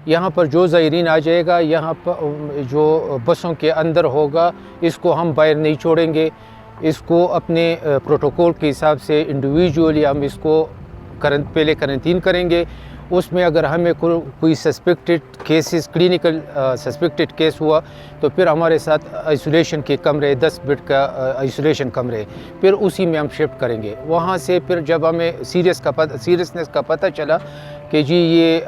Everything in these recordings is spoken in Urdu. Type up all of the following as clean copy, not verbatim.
یہاں پر جو زائرین آ جائے گا یہاں پر جو بسوں کے اندر ہوگا اس کو ہم باہر نہیں چھوڑیں گے، اس کو اپنے پروٹوکول کے حساب سے انڈیویجولی ہم اس کو پہلے کرنٹین کریں گے۔ اس میں اگر ہمیں کوئی suspected cases clinical suspected case ہوا تو پھر ہمارے ساتھ آئسولیشن کے کمرے 10 بیڈ کا آئسولیشن کمرے، پھر اسی میں ہم شفٹ کریں گے۔ وہاں سے پھر جب ہمیں سیریسنس کا پتہ چلا کہ جی یہ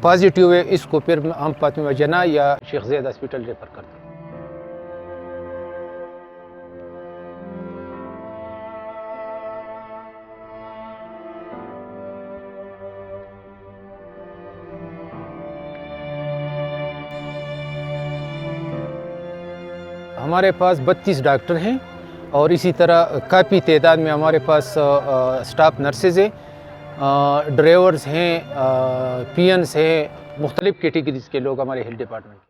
پازیٹیو ہے، اس کو پھر ہم فاطمہ جناح یا شیخ زاید ہاسپٹل ریفر کرتے ہیں۔ ہمارے پاس 32 ڈاکٹر ہیں اور اسی طرح کافی تعداد میں ہمارے پاس سٹاف نرسز ہیں، ڈرائیورز ہیں، پی اینس ہیں، مختلف کیٹیگریز کے لوگ ہمارے ہیلتھ ڈپارٹمنٹ